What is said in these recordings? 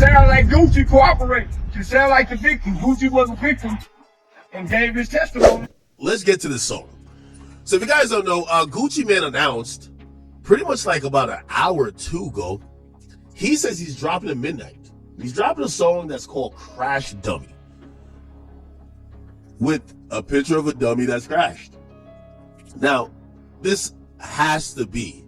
sound like Gucci cooperated. It sound like the victim. Gucci was a victim and gave his testimony. Let's get to this song. So if you guys don't know, Gucci Mane announced pretty much like about an hour or two ago, he says he's dropping at midnight. He's dropping a song that's called Crash Dummy, with a picture of a dummy that's crashed. Now, this has to be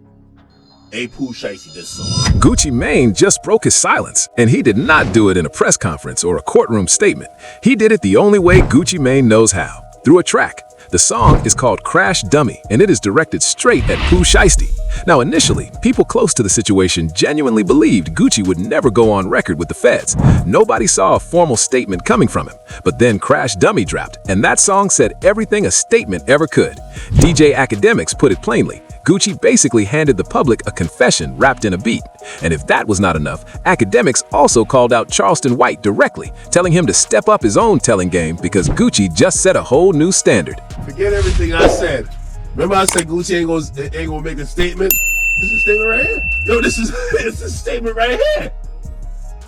a Pooh Shiesty diss song. Gucci Mane just broke his silence, and he did not do it in a press conference or a courtroom statement. He did it the only way Gucci Mane knows how, through a track. The song is called Crash Dummy, and it is directed straight at Pooh Shiesty. Now, initially, people close to the situation genuinely believed Gucci would never go on record with the feds. Nobody saw a formal statement coming from him. But then Crash Dummy dropped, and that song said everything a statement ever could. DJ Academics put it plainly. Gucci basically handed the public a confession wrapped in a beat. And if that was not enough, Academics also called out Charleston White directly, telling him to step up his own telling game because Gucci just set a whole new standard. Forget everything I said. Remember I said Gucci ain't gonna make a statement? This is a statement right here. Yo, it's a statement right here.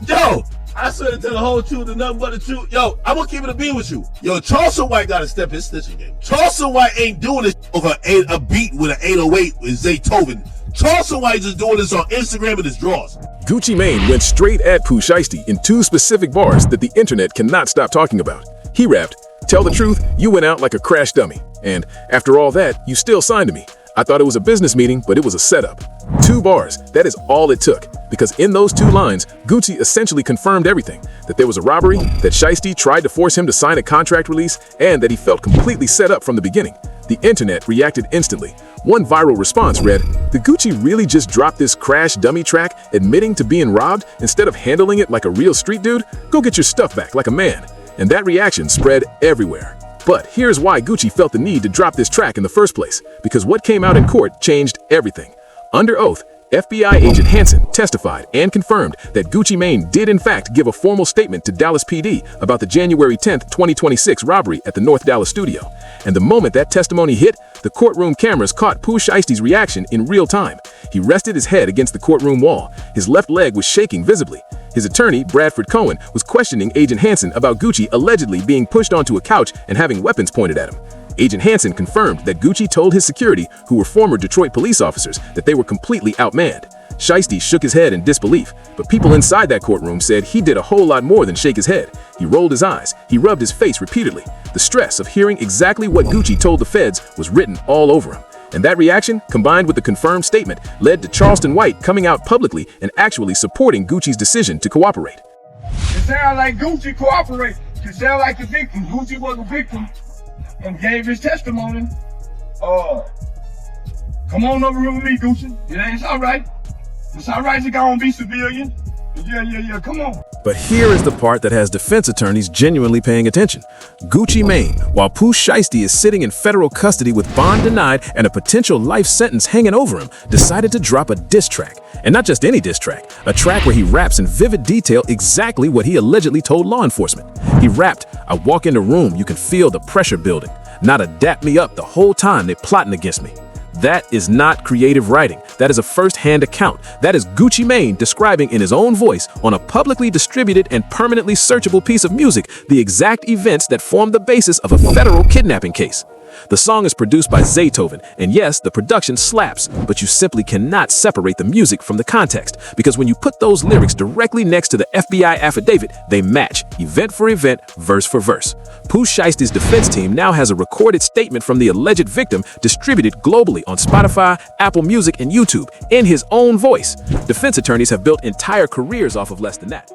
Yo, I swear to tell the whole truth and nothing but the truth. Yo, I'm gonna keep it a beat with you. Yo, Charleston White gotta step his stitching game. Charleston White ain't doing this over a beat with an 808 with Zaytoven. Charleston White just doing this on Instagram in his drawers. Gucci Mane went straight at Pooh Shiesty in two specific bars that the internet cannot stop talking about. He rapped, "Tell the truth, you went out like a crash dummy. And after all that, you still signed to me. I thought it was a business meeting, but it was a setup." 2 bars, that is all it took. Because in those 2 lines, Gucci essentially confirmed everything. That there was a robbery, that Shiesty tried to force him to sign a contract release, and that he felt completely set up from the beginning. The internet reacted instantly. One viral response read, "Did Gucci really just drop this Crash Dummy track admitting to being robbed instead of handling it like a real street dude? Go get your stuff back like a man." And that reaction spread everywhere. But here's why Gucci felt the need to drop this track in the first place, because what came out in court changed everything. Under oath, FBI agent Hansen testified and confirmed that Gucci Mane did in fact give a formal statement to Dallas PD about the January 10th, 2026 robbery at the North Dallas studio. And the moment that testimony hit, the courtroom cameras caught Pooh Shiesty's reaction in real time. He rested his head against the courtroom wall. His left leg was shaking visibly. His attorney, Bradford Cohen, was questioning Agent Hansen about Gucci allegedly being pushed onto a couch and having weapons pointed at him. Agent Hansen confirmed that Gucci told his security, who were former Detroit police officers, that they were completely outmanned. Shiesty shook his head in disbelief, but people inside that courtroom said he did a whole lot more than shake his head. He rolled his eyes. He rubbed his face repeatedly. The stress of hearing exactly what Gucci told the feds was written all over him. And that reaction, combined with the confirmed statement, led to Charleston White coming out publicly and actually supporting Gucci's decision to cooperate. It sound like Gucci cooperated. It sound like the victim. Gucci was a victim and gave his testimony. Come on over here with me, Gucci. It's all right. It's all right to go and be civilian. Yeah, come on. But here is the part that has defense attorneys genuinely paying attention. Gucci Mane, while Pooh Shiesty is sitting in federal custody with bond denied and a potential life sentence hanging over him, decided to drop a diss track. And not just any diss track, a track where he raps in vivid detail exactly what he allegedly told law enforcement. He rapped, "I walk in the room, you can feel the pressure building. Not a dap me up the whole time they plotting against me." That is not creative writing. That is a first-hand account. That is Gucci Mane describing in his own voice on a publicly distributed and permanently searchable piece of music the exact events that formed the basis of a federal kidnapping case. The song is produced by Zaytoven, and yes, the production slaps, but you simply cannot separate the music from the context, because when you put those lyrics directly next to the FBI affidavit, they match, event for event, verse for verse. Pooh Shiesty's defense team now has a recorded statement from the alleged victim distributed globally on Spotify, Apple Music, and YouTube in his own voice. Defense attorneys have built entire careers off of less than that.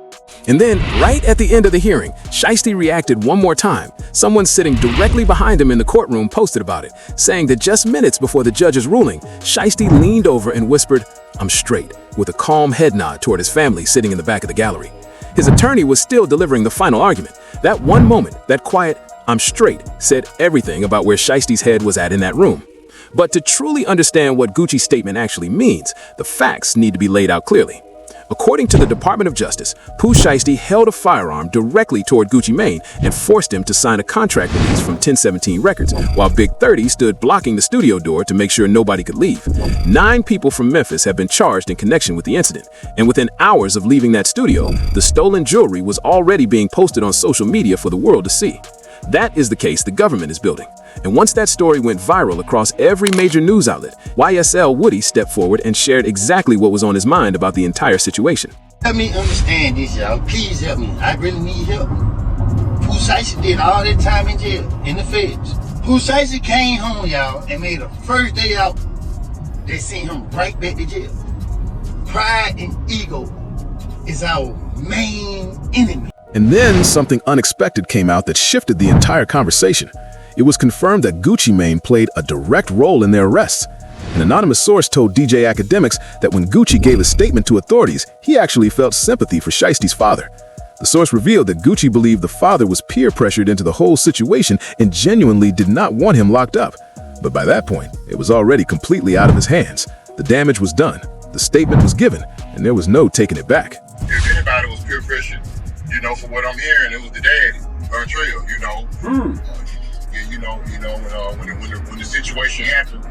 And then, right at the end of the hearing, Shiesty reacted one more time. Someone sitting directly behind him in the courtroom posted about it, saying that just minutes before the judge's ruling, Shiesty leaned over and whispered, "I'm straight," with a calm head nod toward his family sitting in the back of the gallery. His attorney was still delivering the final argument. That one moment, that quiet, "I'm straight," said everything about where Shiesty's head was at in that room. But to truly understand what Gucci's statement actually means, the facts need to be laid out clearly. According to the Department of Justice, Pooh Shiesty held a firearm directly toward Gucci Mane and forced him to sign a contract release from 1017 Records, while Big 30 stood blocking the studio door to make sure nobody could leave. 9 people from Memphis have been charged in connection with the incident, and within hours of leaving that studio, the stolen jewelry was already being posted on social media for the world to see. That is the case the government is building. And once that story went viral across every major news outlet, YSL Woody stepped forward and shared exactly what was on his mind about the entire situation. Help me understand this, y'all. Please help me. I really need help. Pooh Shiesty did all that time in jail, in the feds. Pooh Shiesty came home, y'all, and made the first day out, they sent him right back to jail. Pride and ego is our main enemy. And then something unexpected came out that shifted the entire conversation. It was confirmed that Gucci Mane played a direct role in their arrests. An anonymous source told DJ Academics that when Gucci gave a statement to authorities, he actually felt sympathy for Shiesty's father. The source revealed that Gucci believed the father was peer pressured into the whole situation and genuinely did not want him locked up. But by that point, it was already completely out of his hands. The damage was done, the statement was given, and there was no taking it back. If anybody was peer pressured, you know, from what I'm hearing, it was the daddy, Trail, you know. When the situation happened,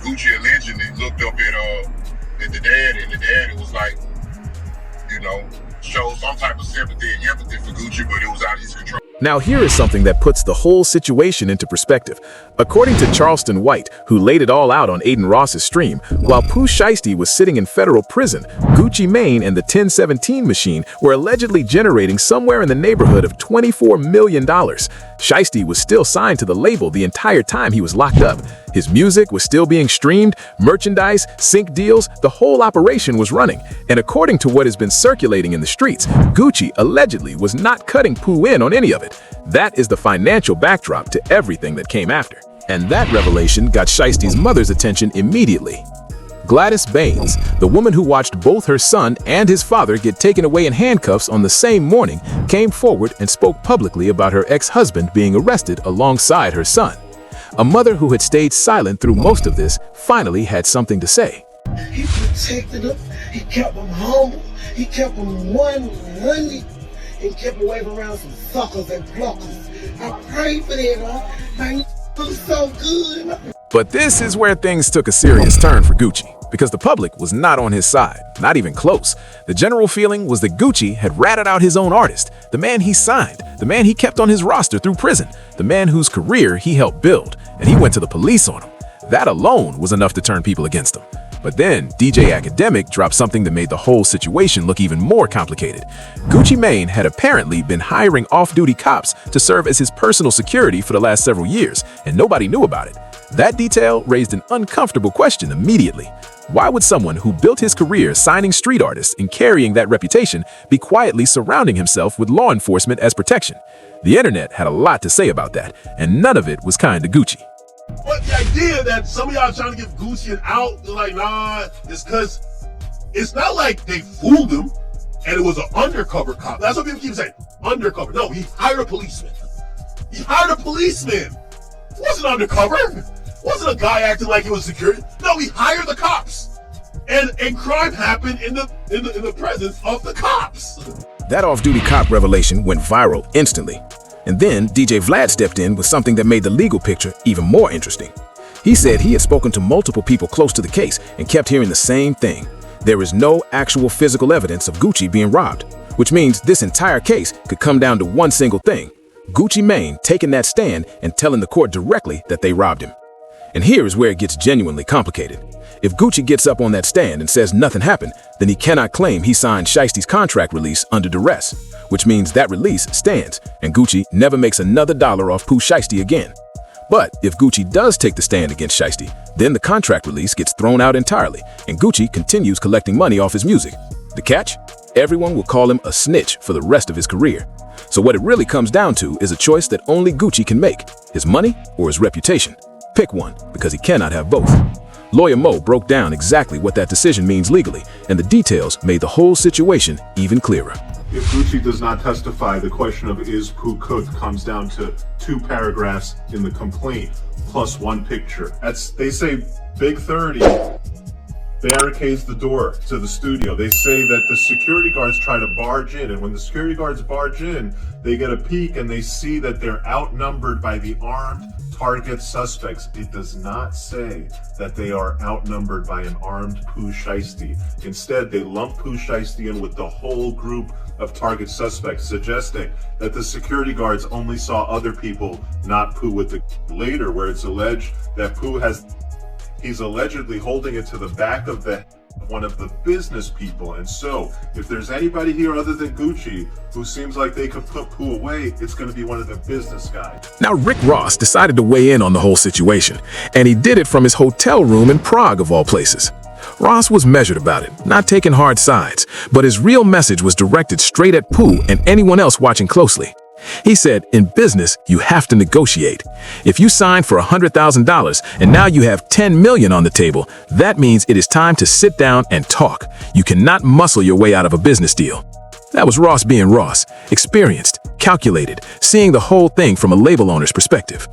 Gucci allegedly looked up at the dad, and the daddy was like, you know, showed some type of sympathy and empathy for Gucci, but it was out of his control. Now here is something that puts the whole situation into perspective. According to Charleston White, who laid it all out on Aiden Ross's stream, while Pooh Shiesty was sitting in federal prison, Gucci Mane and the 1017 machine were allegedly generating somewhere in the neighborhood of $24 million. Shiesty was still signed to the label the entire time he was locked up. His music was still being streamed, merchandise, sync deals, the whole operation was running. And according to what has been circulating in the streets, Gucci allegedly was not cutting Pooh in on any of it. That is the financial backdrop to everything that came after. And that revelation got Shiesty's mother's attention immediately. Gladys Baines, the woman who watched both her son and his father get taken away in handcuffs on the same morning, came forward and spoke publicly about her ex-husband being arrested alongside her son. A mother who had stayed silent through most of this finally had something to say. He protected them, he kept them humble, he kept them money, and kept away from around some suckers and pluckers. I prayed for that, man, was so good. But this is where things took a serious turn for Gucci, because the public was not on his side, not even close. The general feeling was that Gucci had ratted out his own artist, the man he signed, the man he kept on his roster through prison, the man whose career he helped build, and he went to the police on him. That alone was enough to turn people against him. But then DJ Academic dropped something that made the whole situation look even more complicated. Gucci Mane had apparently been hiring off-duty cops to serve as his personal security for the last several years, and nobody knew about it. That detail raised an uncomfortable question immediately. Why would someone who built his career signing street artists and carrying that reputation be quietly surrounding himself with law enforcement as protection? The internet had a lot to say about that, and none of it was kind to Gucci. But the idea that some of y'all trying to give Gucci an out, they're like, nah, it's because it's not like they fooled him and it was an undercover cop. That's what people keep saying, undercover. No, he hired a policeman. He hired a policeman. It wasn't undercover. It wasn't a guy acting like he was security. No, he hired the cops. And crime happened in the presence of the cops. That off-duty cop revelation went viral instantly. And then DJ Vlad stepped in with something that made the legal picture even more interesting. He said he had spoken to multiple people close to the case and kept hearing the same thing. There is no actual physical evidence of Gucci being robbed, which means this entire case could come down to one single thing: Gucci Mane taking that stand and telling the court directly that they robbed him. And here is where it gets genuinely complicated. If Gucci gets up on that stand and says nothing happened, then he cannot claim he signed Shiesty's contract release under duress, which means that release stands and Gucci never makes another dollar off Pooh Shiesty again. But if Gucci does take the stand against Shiesty, then the contract release gets thrown out entirely and Gucci continues collecting money off his music. The catch? Everyone will call him a snitch for the rest of his career. So what it really comes down to is a choice that only Gucci can make: his money or his reputation. Pick one, because he cannot have both. Lawyer Mo broke down exactly what that decision means legally, and the details made the whole situation even clearer. If Gucci does not testify, the question of is Pooh cooked comes down to 2 paragraphs in the complaint plus 1 picture. They say Big 30 barricades the door to the studio. They say that the security guards try to barge in, and when the security guards barge in, they get a peek and they see that they're outnumbered by the armed target suspects. It does not say that they are outnumbered by an armed Pooh Shiesty. Instead, they lump Pooh Shiesty in with the whole group of target suspects, suggesting that the security guards only saw other people, not Pooh with the later, where it's alleged that Pooh he's allegedly holding it to the back of the one of the business people. And so, if there's anybody here other than Gucci who seems like they could put Pooh away, it's going to be one of the business guys. Now, Rick Ross decided to weigh in on the whole situation, and he did it from his hotel room in Prague, of all places. Ross was measured about it, not taking hard sides, but his real message was directed straight at Pooh and anyone else watching closely. He said, in business, you have to negotiate. If you signed for $100,000 and now you have $10 million on the table, that means it is time to sit down and talk. You cannot muscle your way out of a business deal. That was Ross being Ross, experienced, calculated, seeing the whole thing from a label owner's perspective.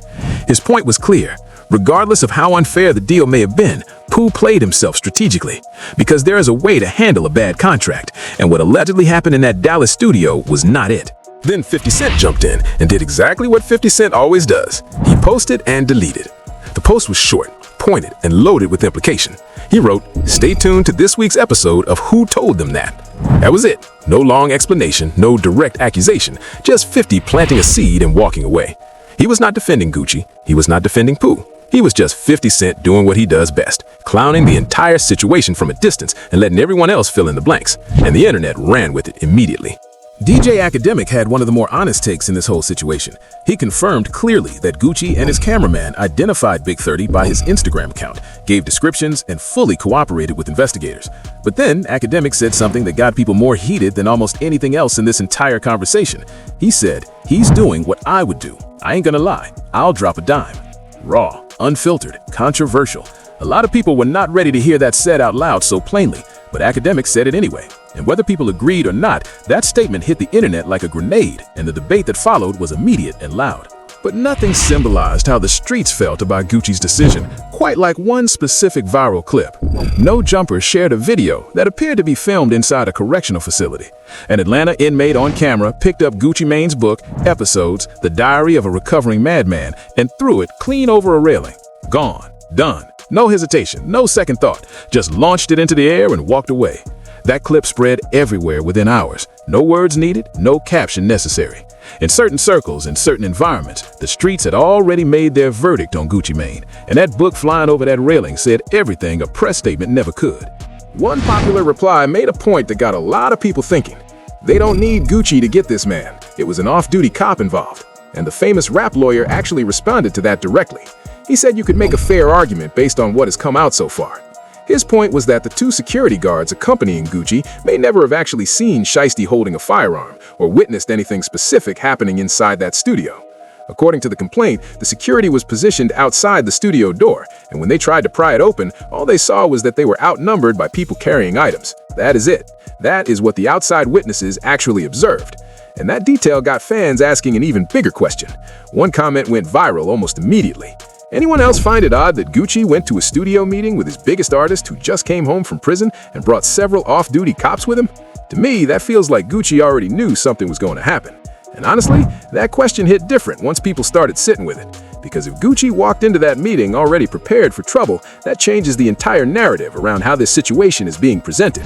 His point was clear. Regardless of how unfair the deal may have been, Pooh played himself strategically, because there is a way to handle a bad contract, and what allegedly happened in that Dallas studio was not it. Then 50 Cent jumped in and did exactly what 50 Cent always does. He posted and deleted. The post was short, pointed, and loaded with implication. He wrote, "Stay tuned to this week's episode of Who Told Them That." That was it. No long explanation, no direct accusation, just 50 planting a seed and walking away. He was not defending Gucci. He was not defending Pooh. He was just 50 Cent doing what he does best, clowning the entire situation from a distance and letting everyone else fill in the blanks. And the internet ran with it immediately. DJ Academic had one of the more honest takes in this whole situation. He confirmed clearly that Gucci and his cameraman identified Big 30 by his Instagram account, gave descriptions, and fully cooperated with investigators. But then Academic said something that got people more heated than almost anything else in this entire conversation. He said, "He's doing what I would do. I ain't gonna lie, I'll drop a dime." Raw, unfiltered, controversial. A lot of people were not ready to hear that said out loud so plainly, but Academic said it anyway. And whether people agreed or not, that statement hit the internet like a grenade, and the debate that followed was immediate and loud. But nothing symbolized how the streets felt about Gucci's decision, quite like one specific viral clip. No Jumper shared a video that appeared to be filmed inside a correctional facility. An Atlanta inmate on camera picked up Gucci Mane's book, Episodes, The Diary of a Recovering Madman, and threw it clean over a railing. Gone. Done. No hesitation, no second thought. Just launched it into the air and walked away. That clip spread everywhere within hours. No words needed, no caption necessary. In certain circles, in certain environments, the streets had already made their verdict on Gucci Mane, and that book flying over that railing said everything a press statement never could. One popular reply made a point that got a lot of people thinking. They don't need Gucci to get this man. It was an off-duty cop involved. And the famous rap lawyer actually responded to that directly. He said you could make a fair argument based on what has come out so far. His point was that the two security guards accompanying Gucci may never have actually seen Shiesty holding a firearm or witnessed anything specific happening inside that studio. According to the complaint, the security was positioned outside the studio door, and when they tried to pry it open, all they saw was that they were outnumbered by people carrying items. That is it. That is what the outside witnesses actually observed. And that detail got fans asking an even bigger question. One comment went viral almost immediately. Anyone else find it odd that Gucci went to a studio meeting with his biggest artist who just came home from prison and brought several off-duty cops with him? To me, that feels like Gucci already knew something was going to happen. And honestly, that question hit different once people started sitting with it. Because if Gucci walked into that meeting already prepared for trouble, that changes the entire narrative around how this situation is being presented.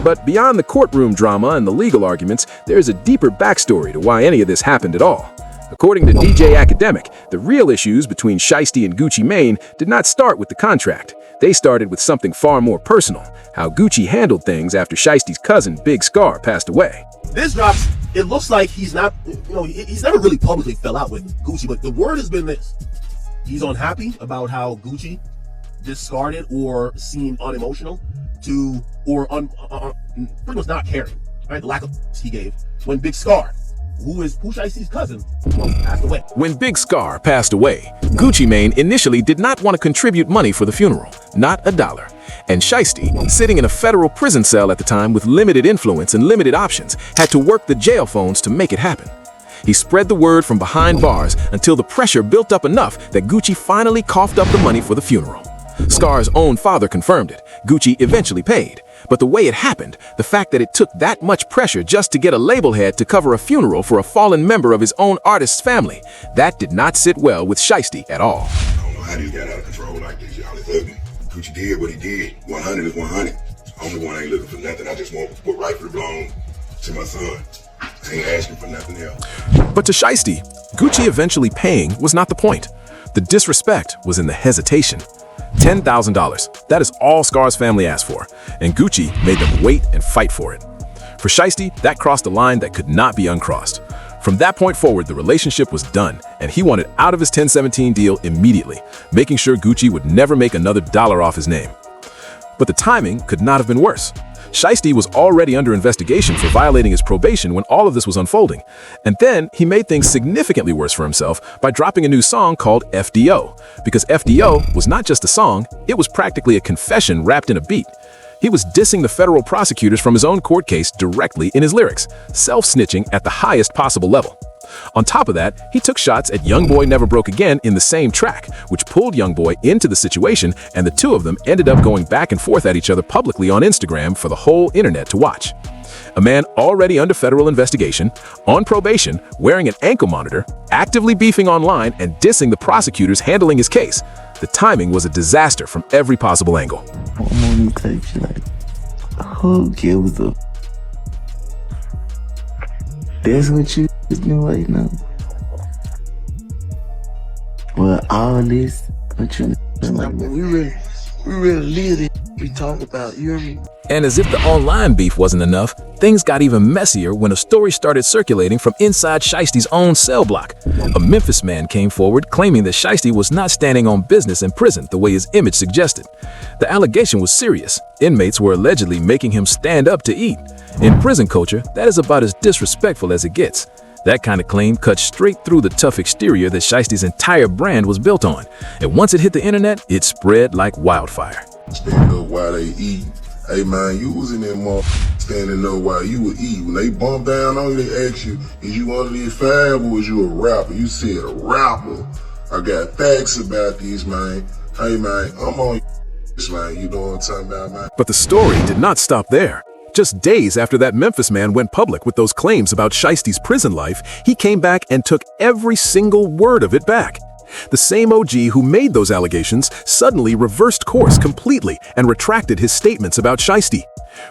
But beyond the courtroom drama and the legal arguments, there is a deeper backstory to why any of this happened at all. According to DJ Academic, the real issues between Shiesty and Gucci Mane did not start with the contract. They started with something far more personal, how Gucci handled things after Shiesty's cousin, Big Scar, passed away. This drops, it looks like he's not, he's never really publicly fell out with Gucci, but the word has been this. He's unhappy about how Gucci discarded or seemed unemotional or pretty much not caring, right? The lack of he gave when Big Scar, who is Pooh Shiesty's cousin, passed away. When Big Scar passed away, Gucci Mane initially did not want to contribute money for the funeral, not a dollar. And Shiesty, sitting in a federal prison cell at the time with limited influence and limited options, had to work the jail phones to make it happen. He spread the word from behind bars until the pressure built up enough that Gucci finally coughed up the money for the funeral. Scar's own father confirmed it. Gucci eventually paid. But the way it happened, the fact that it took that much pressure just to get a label head to cover a funeral for a fallen member of his own artist's family, that did not sit well with Shiesty at all. I don't know how these got out of control like this, y'all. It's ugly. Gucci did what he did. 100 is 100. Only one ain't looking for nothing. I just want what rightfully belong to my son. I ain't asking for nothing else. But to Shiesty, Gucci eventually paying was not the point. The disrespect was in the hesitation. $10,000. That is all Scar's family asked for, and Gucci made them wait and fight for it. For Shiesty, that crossed a line that could not be uncrossed. From that point forward, the relationship was done, and he wanted out of his 1017 deal immediately, making sure Gucci would never make another dollar off his name. But the timing could not have been worse. Shiesty was already under investigation for violating his probation when all of this was unfolding. And then he made things significantly worse for himself by dropping a new song called FDO. Because FDO was not just a song, it was practically a confession wrapped in a beat. He was dissing the federal prosecutors from his own court case directly in his lyrics, self-snitching at the highest possible level. On top of that, he took shots at Youngboy Never Broke Again in the same track, which pulled Youngboy into the situation, and the two of them ended up going back and forth at each other publicly on Instagram for the whole internet to watch. A man already under federal investigation, on probation, wearing an ankle monitor, actively beefing online and dissing the prosecutors handling his case. The timing was a disaster from every possible angle. I'm on these tapes like, who gives a... That's what you been waiting on. Well, all this, what you like, we really live it. We talk about, you hear me? And as if the online beef wasn't enough, things got even messier when a story started circulating from inside Shiesty's own cell block. A Memphis man came forward claiming that Shiesty was not standing on business in prison the way his image suggested. The allegation was serious. Inmates were allegedly making him stand up to eat. In prison culture, that is about as disrespectful as it gets. That kind of claim cut straight through the tough exterior that Shiesty's entire brand was built on. And once it hit the internet, it spread like wildfire. Stand up while they eat. Hey man, you was in there standing up while you were eating. When they bump down on you, they ask you, is you one of these five or is you a rapper? You said a rapper. I got facts about this, man. Hey man, I'm on this, man. You know what I'm talking about, man? But the story did not stop there. Just days after that Memphis man went public with those claims about Shiesty's prison life, he came back and took every single word of it back. The same OG who made those allegations suddenly reversed course completely and retracted his statements about Shiesty.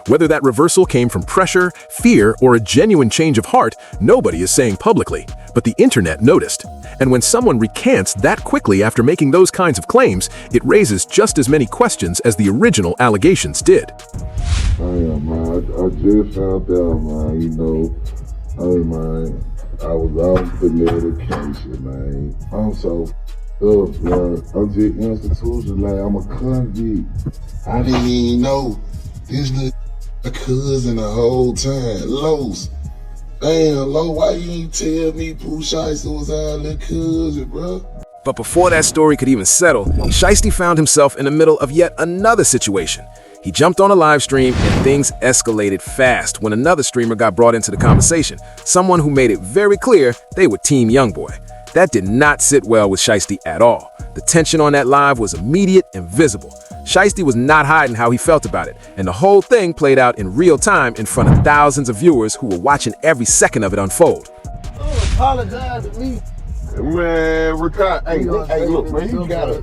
Whether that reversal came from pressure, fear, or a genuine change of heart, nobody is saying publicly, but the internet noticed. And when someone recants that quickly after making those kinds of claims, it raises just as many questions as the original allegations did. Man, I just found out, man, you know, hey man, I was out for medication, man. I'm so tough, man. I'm just institutionalized. I'm a convict. I didn't even know this little cousin the whole time. Los. Damn, Lo, why you ain't tell me Pooh Shiesty was our little cousin, bro? But before that story could even settle, Shiesty found himself in the middle of yet another situation. He jumped on a live stream and things escalated fast when another streamer got brought into the conversation, someone who made it very clear they were Team Youngboy. That did not sit well with Shiesty at all. The tension on that live was immediate and visible. Shiesty was not hiding how he felt about it, and the whole thing played out in real time in front of thousands of viewers who were watching every second of it unfold. Oh, apologize to me. Man, Ricardo, hey, look, man, you gotta,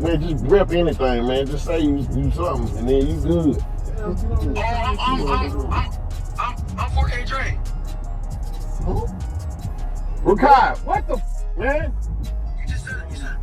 man, just rep anything, man. Just say you something, and then you good. I'm 4K Dre. Who? Ricardo, what the man? You said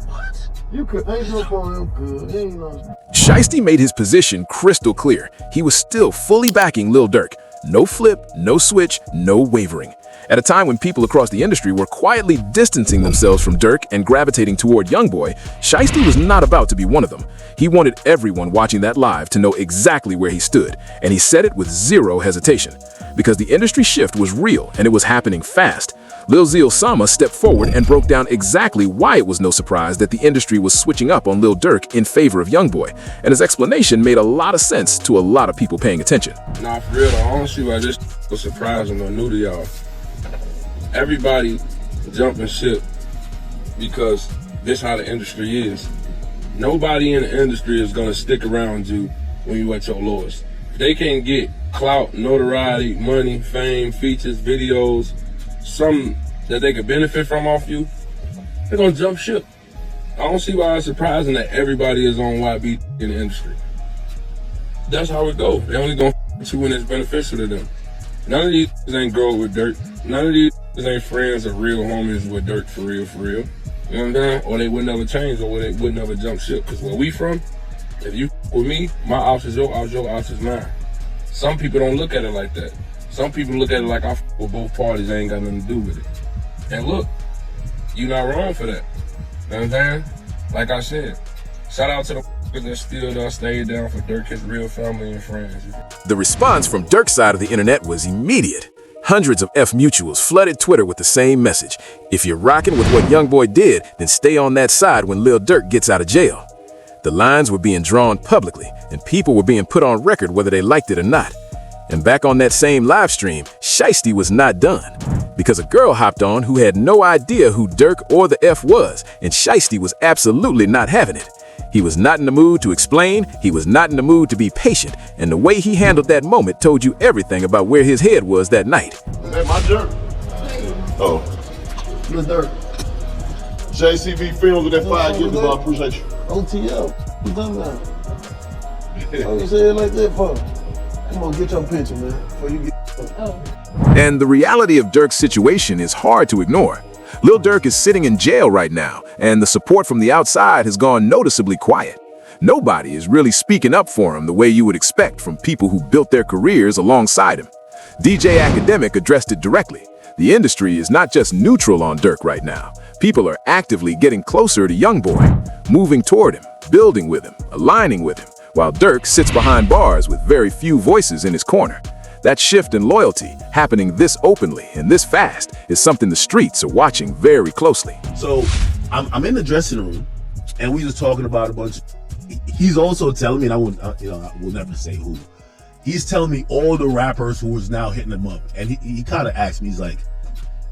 what? You could ain't no for him good. Ain't no. Shiesty made his position crystal clear. He was still fully backing Lil Durk. No flip, no switch, no wavering. At a time when people across the industry were quietly distancing themselves from Durk and gravitating toward Youngboy, Shiesty was not about to be one of them. He wanted everyone watching that live to know exactly where he stood, and he said it with zero hesitation. Because the industry shift was real and it was happening fast, Lil Zeal Sama stepped forward and broke down exactly why it was no surprise that the industry was switching up on Lil Durk in favor of Youngboy, and his explanation made a lot of sense to a lot of people paying attention. Nah, for real, I don't see why this was surprising or new to y'all. Everybody jumping ship because this how the industry is. nobody in the industry is gonna stick around you when you at your lowest. If they can't get clout, notoriety, money, fame, features, videos, something that they could benefit from off you, they're gonna jump ship. I don't see why it's surprising that everybody is on YB in the industry. That's how it goes. They only gonna f you when it's beneficial to them. None of these ain't grow with dirt. None of these ain't friends or real homies with dirt for real, for real. You know what I'm saying? Or they would never change, or they would never jump ship. Cause where we from, if you with me, my ops is your ops, your ops is mine. Some people don't look at it like that. Some people look at it like I f with both parties, I ain't got nothing to do with it. And look, you not wrong for that. You know what I'm saying? Like I said, shout out to the that still done stayed down for Dirk, his real family and friends. The response from Dirk's side of the internet was immediate. Hundreds of F mutuals flooded Twitter with the same message. If you're rocking with what YoungBoy did, then stay on that side when Lil Durk gets out of jail. The lines were being drawn publicly, and people were being put on record whether they liked it or not. And back on that same live stream, Shiesty was not done, because a girl hopped on who had no idea who Dirk or the F was, and Shiesty was absolutely not having it. He was not in the mood to explain, he was not in the mood to be patient, and the way he handled that moment told you everything about where his head was that night. Is that my Dirk? Oh. Lil Durk. JCB Films with that 5 years ago, I appreciate you. OTL. What you talking about? Why you say it like that for? Come on, get your picture, man, before you get... And the reality of Dirk's situation is hard to ignore. Lil Durk is sitting in jail right now, and the support from the outside has gone noticeably quiet. Nobody is really speaking up for him the way you would expect from people who built their careers alongside him. DJ Academic addressed it directly. The industry is not just neutral on Dirk right now. People are actively getting closer to YoungBoy, moving toward him, building with him, aligning with him, while Dirk sits behind bars with very few voices in his corner. That shift in loyalty, happening this openly and this fast, is something the streets are watching very closely. So I'm in the dressing room, and we just talking about a bunch. He's also telling me, and I will never say who. He's telling me all the rappers who was now hitting him up, and he kind of asked me, he's like,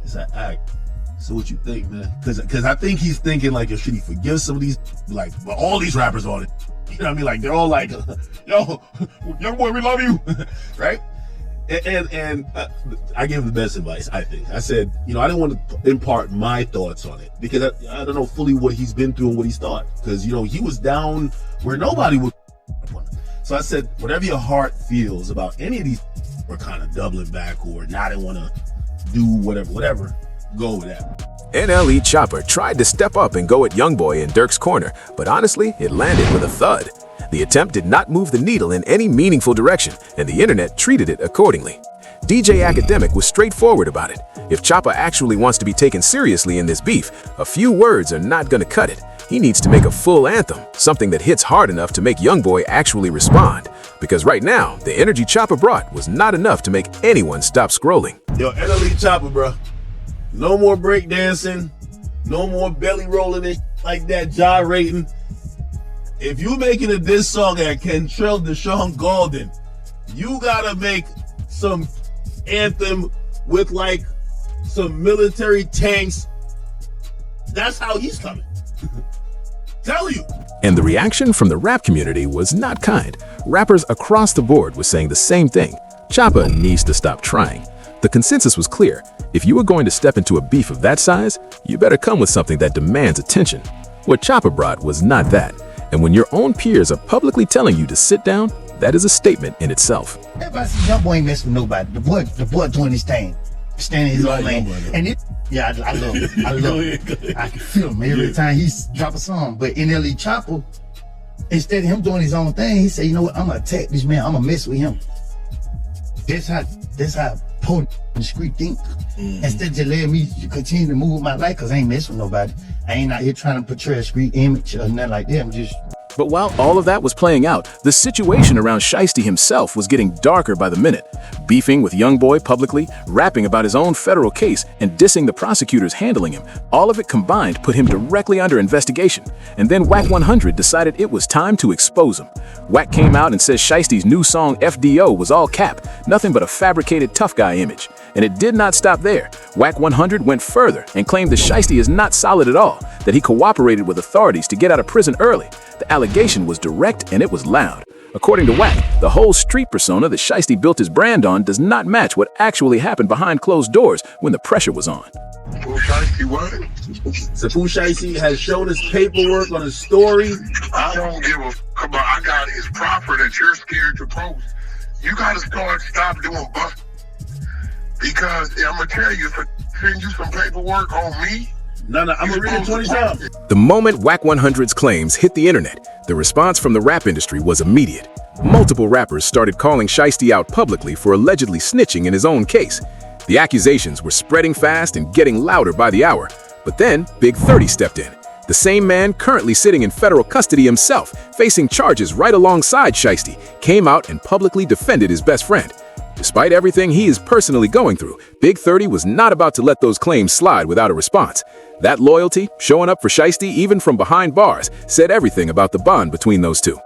so what you think, man? Because I think he's thinking like, should he forgive some of these, like, well, all these rappers on it? You know what I mean? Like, they're all like, yo, YoungBoy, we love you, right? And I gave him the best advice, I think. I said, I didn't want to impart my thoughts on it because I don't know fully what he's been through and what he's thought. Because, he was down where nobody would. So I said, whatever your heart feels about any of these are kind of doubling back or not want to do whatever, go with that. NLE Chopper tried to step up and go at YoungBoy in Dirk's corner, but honestly, it landed with a thud. The attempt did not move the needle in any meaningful direction, and the internet treated it accordingly. DJ Academic was straightforward about it. If Chopper actually wants to be taken seriously in this beef, a few words are not gonna cut it. He needs to make a full anthem, something that hits hard enough to make YoungBoy actually respond. Because right now, the energy Chopper brought was not enough to make anyone stop scrolling. Yo, NLE Chopper, bro. No more breakdancing, no more belly rolling it like that, gyrating. If you making a diss song at Kentrell Deshaun Golden, you gotta make some anthem with like some military tanks. That's how he's coming. Tell you. And the reaction from the rap community was not kind. Rappers across the board were saying the same thing. Chopper needs to stop trying. The consensus was clear. If you were going to step into a beef of that size, you better come with something that demands attention. What Chopper brought was not that. And when your own peers are publicly telling you to sit down, that is a statement in itself. Everybody see YoungBoy ain't messing with nobody. The boy doing his thing, standing his own lane. And I love it. I love it. I can feel him every time he drop a song. But NLE Chopper, instead of him doing his own thing, he said, you know what, I'm gonna attack this man, I'm gonna mess with him. That's how poor in the street think. Instead of just letting me continue to move my life, cause I ain't messing with nobody. I ain't out here trying to portray a street image or nothing like that. But while all of that was playing out, the situation around Shiesty himself was getting darker by the minute. Beefing with Youngboy publicly, rapping about his own federal case, and dissing the prosecutors handling him, all of it combined put him directly under investigation. And then Wack 100 decided it was time to expose him. Wack came out and says Shiesty's new song FDO was all cap, nothing but a fabricated tough guy image. And it did not stop there. Wack 100 went further and claimed that Shiesty is not solid at all, that he cooperated with authorities to get out of prison early. The allegation was direct and it was loud. According to Wack, the whole street persona that Shiesty built his brand on does not match what actually happened behind closed doors when the pressure was on. Pooh Shiesty what? So Pooh Shiesty has shown his paperwork on his story. I don't give a fuck about. I got his proper that you're scared to post. You gotta stop doing bust. Because I'm gonna tell you, if I send you some paperwork on me. No, I'm gonna read it 20 times. The moment Wack 100's claims hit the internet, the response from the rap industry was immediate. Multiple rappers started calling Shiesty out publicly for allegedly snitching in his own case. The accusations were spreading fast and getting louder by the hour. But then Big 30 stepped in. The same man currently sitting in federal custody himself, facing charges right alongside Shiesty, came out and publicly defended his best friend. Despite everything he is personally going through, Big 30 was not about to let those claims slide without a response. That loyalty, showing up for Shiesty even from behind bars, said everything about the bond between those two.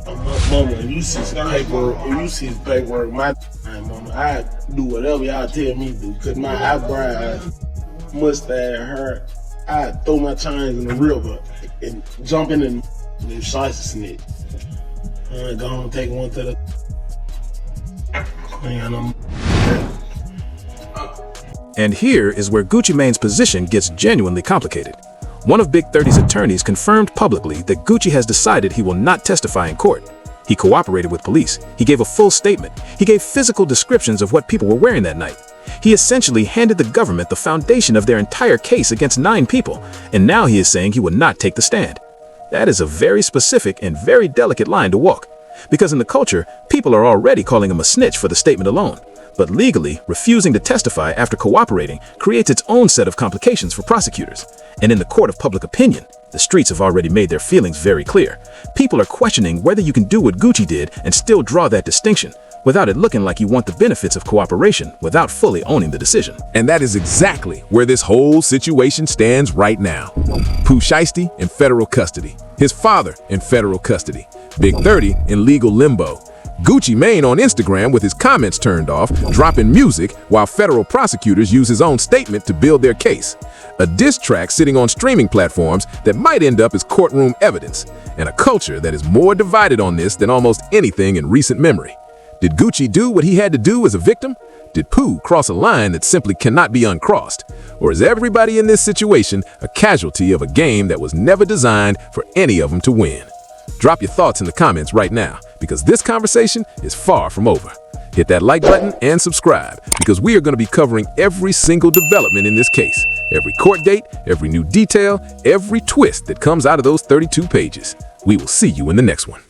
Mama, if you see his paperwork, my time, mama, I do whatever y'all tell me to do. Cause my eyebrows, mustache, hair, I throw my chains in the river and jump in and Shiesty snitch. I go home and take one to the. And here is where Gucci Mane's position gets genuinely complicated. One of Big 30's attorneys confirmed publicly that Gucci has decided he will not testify in court. He cooperated with police. He gave a full statement. He gave physical descriptions of what people were wearing that night. He essentially handed the government the foundation of their entire case against 9 people, and now he is saying he would not take the stand. That is a very specific and very delicate line to walk, because in the culture, people are already calling him a snitch for the statement alone. But legally, refusing to testify after cooperating creates its own set of complications for prosecutors. And in the court of public opinion, the streets have already made their feelings very clear. People are questioning whether you can do what Gucci did and still draw that distinction, without it looking like you want the benefits of cooperation without fully owning the decision. And that is exactly where this whole situation stands right now. Pooh Shiesty in federal custody. His father in federal custody. Big 30 in legal limbo. Gucci Mane on Instagram with his comments turned off, dropping music while federal prosecutors use his own statement to build their case. A diss track sitting on streaming platforms that might end up as courtroom evidence, and a culture that is more divided on this than almost anything in recent memory. Did Gucci do what he had to do as a victim? Did Pooh cross a line that simply cannot be uncrossed? Or is everybody in this situation a casualty of a game that was never designed for any of them to win? Drop your thoughts in the comments right now, because this conversation is far from over. Hit that like button and subscribe, because we are going to be covering every single development in this case, every court date, every new detail, every twist that comes out of those 32 pages. We will see you in the next one.